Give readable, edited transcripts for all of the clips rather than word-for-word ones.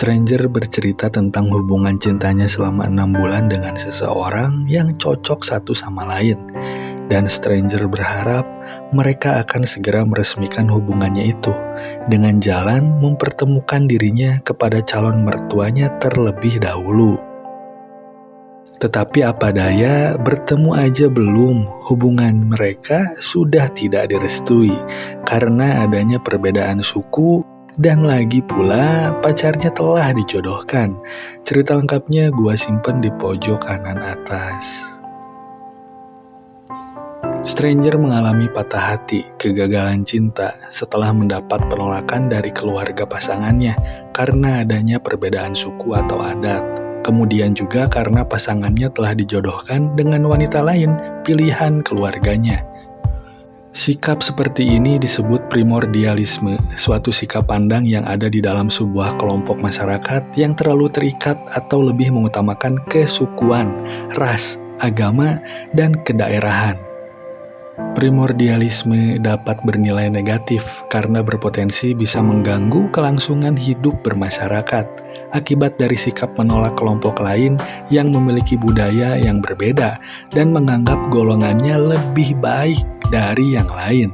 Stranger bercerita tentang hubungan cintanya selama 6 bulan dengan seseorang yang cocok satu sama lain. Dan Stranger berharap mereka akan segera meresmikan hubungannya itu dengan jalan mempertemukan dirinya kepada calon mertuanya terlebih dahulu. Tetapi apa daya, bertemu aja belum, hubungan mereka sudah tidak direstui karena adanya perbedaan suku dan lagi pula pacarnya telah dijodohkan. Cerita lengkapnya gua simpen di pojok kanan atas. Stranger mengalami patah hati, kegagalan cinta setelah mendapat penolakan dari keluarga pasangannya karena adanya perbedaan suku atau adat. Kemudian juga karena pasangannya telah dijodohkan dengan wanita lain, pilihan keluarganya. Sikap seperti ini disebut primordialisme, suatu sikap pandang yang ada di dalam sebuah kelompok masyarakat yang terlalu terikat atau lebih mengutamakan kesukuan, ras, agama, dan kedaerahan. Primordialisme dapat bernilai negatif karena berpotensi bisa mengganggu kelangsungan hidup bermasyarakat akibat dari sikap menolak kelompok lain yang memiliki budaya yang berbeda dan menganggap golongannya lebih baik dari yang lain.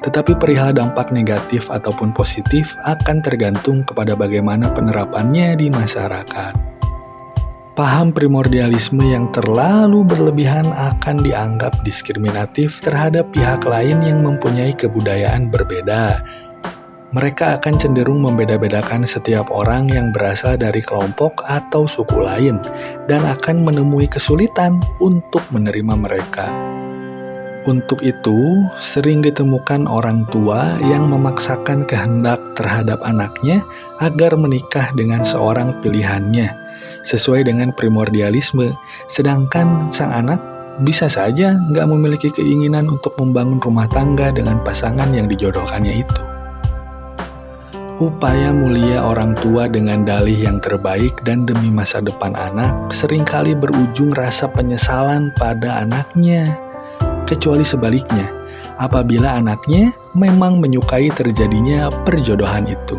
Tetapi perihal dampak negatif ataupun positif akan tergantung kepada bagaimana penerapannya di masyarakat. Paham primordialisme yang terlalu berlebihan akan dianggap diskriminatif terhadap pihak lain yang mempunyai kebudayaan berbeda. Mereka akan cenderung membeda-bedakan setiap orang yang berasal dari kelompok atau suku lain dan akan menemui kesulitan untuk menerima mereka. Untuk itu, sering ditemukan orang tua yang memaksakan kehendak terhadap anaknya agar menikah dengan seorang pilihannya, sesuai dengan primordialisme, sedangkan sang anak bisa saja nggak memiliki keinginan untuk membangun rumah tangga dengan pasangan yang dijodohkannya itu. Upaya mulia orang tua dengan dalih yang terbaik dan demi masa depan anak seringkali berujung rasa penyesalan pada anaknya. Kecuali sebaliknya, apabila anaknya memang menyukai terjadinya perjodohan itu.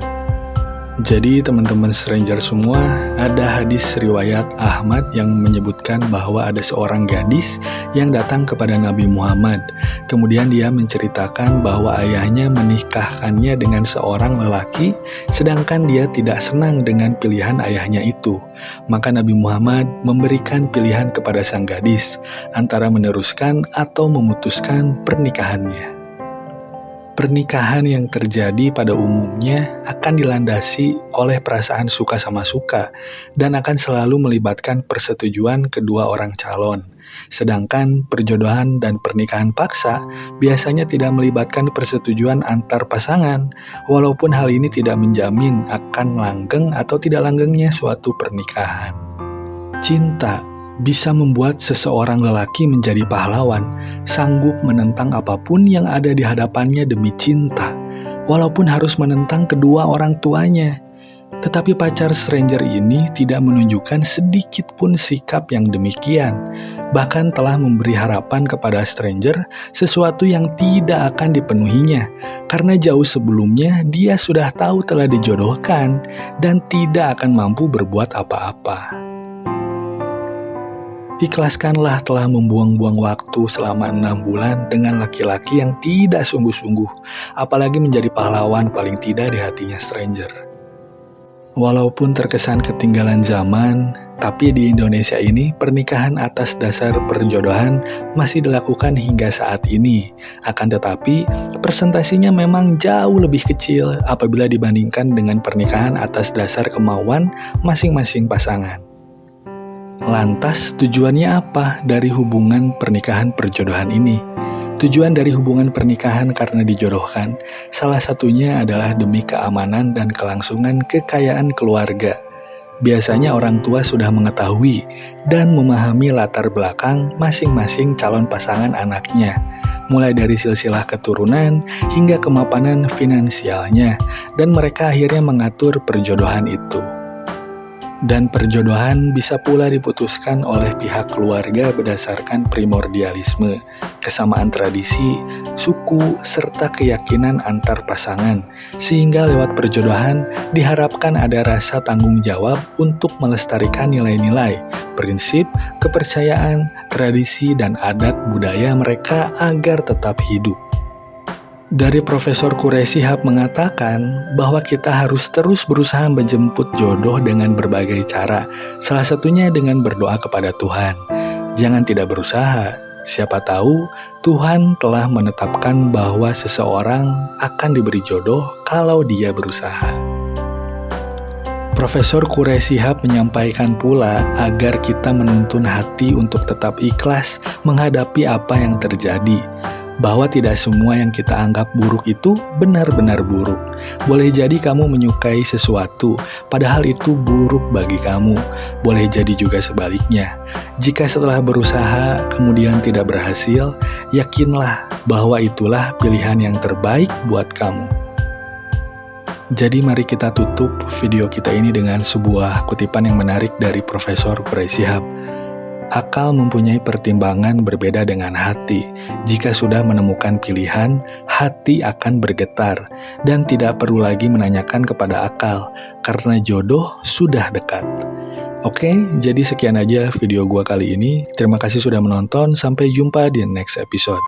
Jadi teman-teman Stranger semua, ada hadis riwayat Ahmad yang menyebutkan bahwa ada seorang gadis yang datang kepada Nabi Muhammad. Kemudian dia menceritakan bahwa ayahnya menikahkannya dengan seorang lelaki, sedangkan dia tidak senang dengan pilihan ayahnya itu. Maka Nabi Muhammad memberikan pilihan kepada sang gadis, antara meneruskan atau memutuskan pernikahannya. Pernikahan yang terjadi pada umumnya akan dilandasi oleh perasaan suka sama suka dan akan selalu melibatkan persetujuan kedua orang calon. Sedangkan perjodohan dan pernikahan paksa biasanya tidak melibatkan persetujuan antar pasangan, walaupun hal ini tidak menjamin akan langgeng atau tidak langgengnya suatu pernikahan. Cinta bisa membuat seseorang lelaki menjadi pahlawan, sanggup menentang apapun yang ada di hadapannya demi cinta, walaupun harus menentang kedua orang tuanya. Tetapi pacar Stranger ini tidak menunjukkan sedikit pun sikap yang demikian, bahkan telah memberi harapan kepada Stranger sesuatu yang tidak akan dipenuhinya, karena jauh sebelumnya dia sudah tahu telah dijodohkan dan tidak akan mampu berbuat apa-apa. Ikhlaskanlah telah membuang-buang waktu selama 6 bulan dengan laki-laki yang tidak sungguh-sungguh, apalagi menjadi pahlawan paling tidak di hatinya Stranger. Walaupun terkesan ketinggalan zaman, tapi di Indonesia ini pernikahan atas dasar perjodohan masih dilakukan hingga saat ini. Akan tetapi, persentasinya memang jauh lebih kecil apabila dibandingkan dengan pernikahan atas dasar kemauan masing-masing pasangan. Lantas tujuannya apa dari hubungan pernikahan perjodohan ini? Tujuan dari hubungan pernikahan karena dijodohkan, salah satunya adalah demi keamanan dan kelangsungan kekayaan keluarga. Biasanya orang tua sudah mengetahui dan memahami latar belakang masing-masing calon pasangan anaknya, mulai dari silsilah keturunan hingga kemapanan finansialnya, dan mereka akhirnya mengatur perjodohan itu. Dan perjodohan bisa pula diputuskan oleh pihak keluarga berdasarkan primordialisme, kesamaan tradisi, suku, serta keyakinan antar pasangan. Sehingga lewat perjodohan diharapkan ada rasa tanggung jawab untuk melestarikan nilai-nilai, prinsip, kepercayaan, tradisi, dan adat budaya mereka agar tetap hidup. Dari Profesor Quraish Shihab mengatakan bahwa kita harus terus berusaha menjemput jodoh dengan berbagai cara, salah satunya dengan berdoa kepada Tuhan. Jangan tidak berusaha, siapa tahu Tuhan telah menetapkan bahwa seseorang akan diberi jodoh kalau dia berusaha. Profesor Quraish Shihab menyampaikan pula agar kita menuntun hati untuk tetap ikhlas menghadapi apa yang terjadi, bahwa tidak semua yang kita anggap buruk itu benar-benar buruk. Boleh jadi kamu menyukai sesuatu, padahal itu buruk bagi kamu. Boleh jadi juga sebaliknya. Jika setelah berusaha kemudian tidak berhasil, yakinlah bahwa itulah pilihan yang terbaik buat kamu. Jadi mari kita tutup video kita ini dengan sebuah kutipan yang menarik dari Profesor Quraish Shihab. Akal mempunyai pertimbangan berbeda dengan hati. Jika sudah menemukan pilihan, hati akan bergetar dan tidak perlu lagi menanyakan kepada akal karena jodoh sudah dekat. Oke, jadi sekian aja video gua kali ini. Terima kasih sudah menonton. Sampai jumpa di next episode.